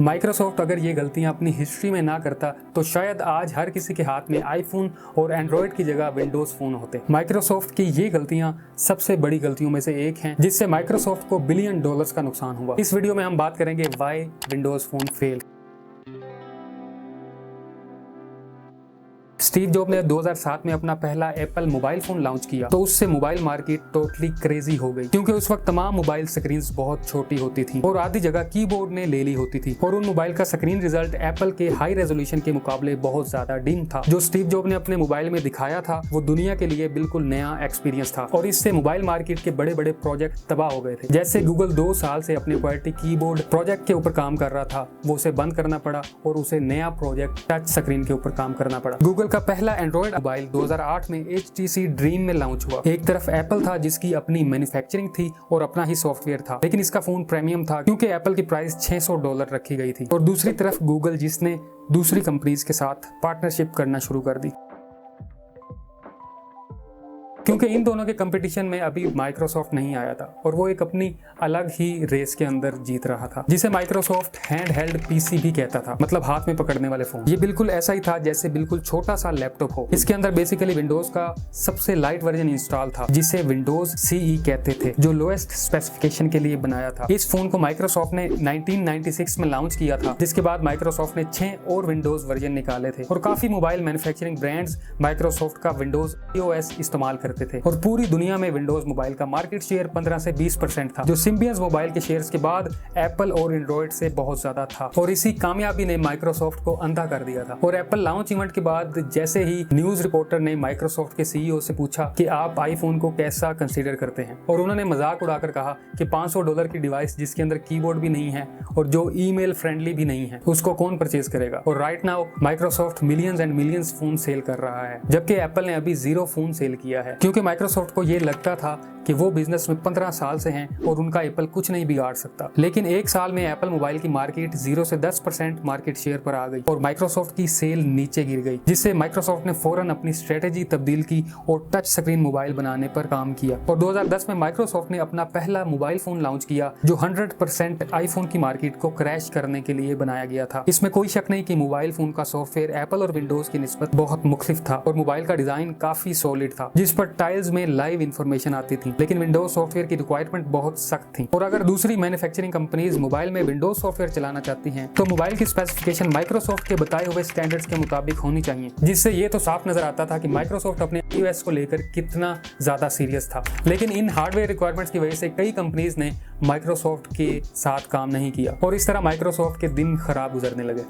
Microsoft अगर ये गलतियां अपनी हिस्ट्री में ना करता तो शायद आज हर किसी के हाथ में आईफोन और एंड्रॉयड की जगह विंडोज फोन होते। माइक्रोसॉफ्ट की ये गलतियां सबसे बड़ी गलतियों में से एक हैं, जिससे माइक्रोसॉफ्ट को बिलियन डॉलर्स का नुकसान हुआ। इस वीडियो में हम बात करेंगे why Windows phone fail. Steve job ने 2007 में अपना पहला एप्पल मोबाइल फोन लॉन्च किया तो उससे मोबाइल मार्केट टोटली क्रेजी हो गई, क्योंकि उस वक्त तमाम मोबाइल स्क्रीन्स बहुत छोटी होती थी और आधी जगह कीबोर्ड ने ले ली होती थी और उन मोबाइल का स्क्रीन रिजल्ट एप्पल के हाई रेजोल्यूशन के मुकाबले बहुत ज्यादा डिम था। जो स्टीव जॉब ने अपने मोबाइल में दिखाया था वो दुनिया के लिए बिल्कुल नया एक्सपीरियंस था और इससे मोबाइल मार्केट के बड़े बड़े प्रोजेक्ट तबाह हो गए थे। जैसे गूगल 2 साल से अपने क्वालिटी कीबोर्ड प्रोजेक्ट के ऊपर काम कर रहा था, वो उसे बंद करना पड़ा और उसे नया प्रोजेक्ट टच स्क्रीन के ऊपर काम करना पड़ा। गूगल का पहला एंड्रॉयड मोबाइल 2008 में HTC ड्रीम में लॉन्च हुआ। एक तरफ एप्पल था जिसकी अपनी मैन्युफैक्चरिंग थी और अपना ही सॉफ्टवेयर था, लेकिन इसका फोन प्रीमियम था क्योंकि एप्पल की प्राइस $600 रखी गई थी। और दूसरी तरफ गूगल, जिसने दूसरी कंपनीज के साथ पार्टनरशिप करना शुरू कर दी, क्योंकि इन दोनों के कंपटीशन में अभी माइक्रोसॉफ्ट नहीं आया था और वो एक अपनी अलग ही रेस के अंदर जीत रहा था, जिसे माइक्रोसॉफ्ट हैंड हेल्ड पीसी भी कहता था, मतलब हाथ में पकड़ने वाले फोन। ये बिल्कुल ऐसा ही था जैसे बिल्कुल छोटा सा लैपटॉप हो। इसके अंदर बेसिकली विंडोज का सबसे लाइट वर्जन इंस्टॉल था, जिसे विंडोज CE कहते थे, जो लोएस्ट स्पेसिफिकेशन के लिए बनाया था। इस फोन को माइक्रोसॉफ्ट ने 1996 में लॉन्च किया था, जिसके बाद माइक्रोसॉफ्ट ने 6 और विंडोज वर्जन निकाले थे और काफी मोबाइल मैन्युफैक्चरिंग ब्रांड्स माइक्रोसॉफ्ट का विंडोज OS इस्तेमाल करते थे और पूरी दुनिया में विंडोज मोबाइल का मार्केट शेयर 15 से 20% था, जो सिम्बियंस मोबाइल के शेयर्स के बाद एप्पल और एंड्रॉयड से बहुत ज्यादा था। और इसी कामयाबी ने माइक्रोसॉफ्ट को अंधा कर दिया था। और एप्पल लॉन्च इवेंट के बाद जैसे ही न्यूज रिपोर्टर ने माइक्रोसॉफ्ट के CEO से पूछा कि आप आईफोन को कैसा कंसीडर करते हैं, और उन्होंने मजाक उड़ाकर कहा कि $500 की डिवाइस जिसके अंदर कीबोर्ड भी नहीं है और जो ईमेल फ्रेंडली भी नहीं है, उसको कौन परचेज करेगा। और right now Microsoft millions and millions phone sell कर रहा है, जबकि एप्पल ने अभी 0 फोन सेल किया है, क्योंकि माइक्रोसॉफ्ट को ये लगता था कि वो बिजनेस में 15 साल से हैं और उनका एप्पल कुछ नहीं बिगाड़ सकता। लेकिन एक साल में एप्पल मोबाइल की मार्केट 0 से 10% मार्केट शेयर पर आ गई और माइक्रोसॉफ्ट की सेल नीचे गिर गई, जिससे माइक्रोसॉफ्ट ने फौरन अपनी स्ट्रेटेजी तब्दील की और टच स्क्रीन मोबाइल बनाने पर काम किया। और 2010 में माइक्रोसॉफ्ट ने अपना पहला मोबाइल फोन लॉन्च किया, जो 100% आईफोन की मार्केट को क्रैश करने के लिए बनाया गया था। इसमें कोई शक नहीं कि मोबाइल फोन का सॉफ्टवेयर एप्पल और विंडोज की निस्बत बहुत मुख्तलिफ था और मोबाइल का डिजाइन काफी सॉलिड था, जिस पर टाइल्स में लाइव इंफॉर्मेशन आती थी। लेकिन विंडोज सॉफ्टवेयर की रिक्वायरमेंट बहुत सख्त थी और अगर दूसरी मैन्युफैक्चरिंग कंपनीज मोबाइल में विंडोज सॉफ्टवेयर चलाना चाहती हैं तो मोबाइल की स्पेसिफिकेशन माइक्रोसॉफ्ट के बताए हुए स्टैंडर्ड्स के मुताबिक होनी चाहिए, जिससे ये तो साफ नजर आता था कि माइक्रोसॉफ्ट अपने iOS को लेकर कितना ज्यादा सीरियस था। लेकिन इन हार्डवेयर रिक्वायरमेंट्स की वजह से कई कंपनीज ने माइक्रोसॉफ्ट के साथ काम नहीं किया और इस तरह माइक्रोसॉफ्ट के दिन खराब गुजरने लगे।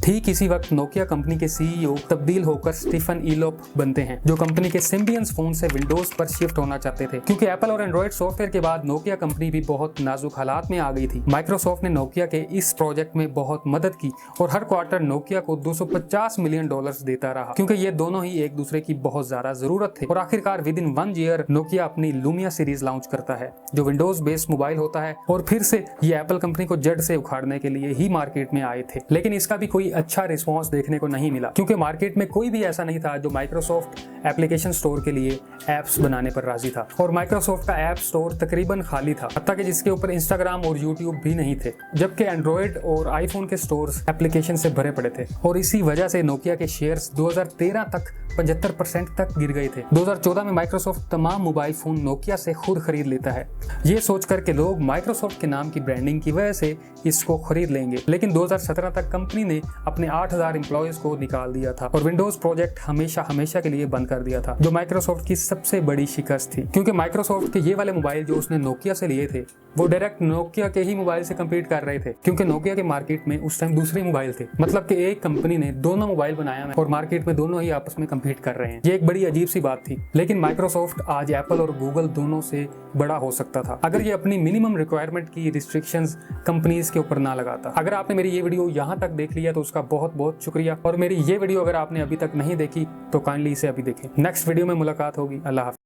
ठीक इसी वक्त नोकिया कंपनी के CEO तब्दील होकर स्टीफन ईलोप बनते हैं, जो कंपनी के सिम्बियंस फोन से विंडोज पर शिफ्ट होना चाहते थे, क्योंकि एप्पल और एंड्रॉयड सॉफ्टवेयर के बाद नोकिया कंपनी भी बहुत नाजुक हालात में आ गई थी। माइक्रोसॉफ्ट ने नोकिया के इस प्रोजेक्ट में बहुत मदद की और हर क्वार्टर नोकिया को $250 मिलियन देता रहा, क्योंकि ये दोनों ही एक दूसरे की बहुत ज्यादा जरूरत थे। और आखिरकार विद इन 1 ईयर नोकिया अपनी लूमिया सीरीज लॉन्च करता है, जो विंडोज बेस्ड मोबाइल होता है, और फिर से ये एप्पल कंपनी को जड़ से उखाड़ने के लिए ही मार्केट में आए थे। लेकिन इसका भी कोई अच्छा रिस्पांस देखने को नहीं मिला, क्योंकि मार्केट में कोई भी ऐसा नहीं था जो माइक्रोसॉफ्ट एप्लीकेशन स्टोर के लिए एप्स बनाने पर राजी था। और माइक्रोसॉफ्ट का ऐप स्टोर तकरीबन खाली था, हत्ता कि जिसके ऊपर इंस्टाग्राम और यूट्यूब भी नहीं थे, जबकि एंड्रॉयड और आईफोन के स्टोर्स एप्लीकेशन से भरे पड़े थे। और इसी वजह से नोकिया के शेयर्स 2013 तक 75% तक गिर गए थे। 2014 में माइक्रोसॉफ्ट तमाम मोबाइल फोन नोकिया से खुद खरीद लेता है, ये सोचकर के लोग माइक्रोसॉफ्ट के नाम की ब्रांडिंग की वजह से इसको खरीद लेंगे। लेकिन 2017 तक कंपनी ने अपने 8000 एम्प्लॉयज को निकाल दिया था और विंडोज प्रोजेक्ट हमेशा के लिए बंद कर दिया था, जो माइक्रोसॉफ्ट की सबसे बड़ी शिकस्त थी, क्योंकि माइक्रोसॉफ्ट के ये वाले मोबाइल जो उसने नोकिया से लिए थे वो डायरेक्ट नोकिया के ही मोबाइल से कम्पीट कर रहे थे, क्योंकि नोकिया के मार्केट में उस टाइम दूसरे मोबाइल थे। मतलब कि एक कंपनी ने दोनों मोबाइल बनाया है और मार्केट में दोनों ही आपस में कम्पीट कर रहे हैं। ये एक बड़ी अजीब सी बात थी। लेकिन माइक्रोसॉफ्ट आज एप्पल और गूगल दोनों से बड़ा हो सकता था अगर ये अपनी मिनिमम रिक्वायरमेंट की रिस्ट्रिक्शंस कंपनीज के ऊपर ना लगाता। अगर आपने मेरी ये वीडियो यहाँ तक देख लिया तो उसका बहुत बहुत शुक्रिया, और मेरी ये वीडियो अगर आपने अभी तक नहीं देखी तो काइंडली इसे अभी देखें। नेक्स्ट वीडियो में मुलाकात होगी। अल्लाह हाफ़िज़।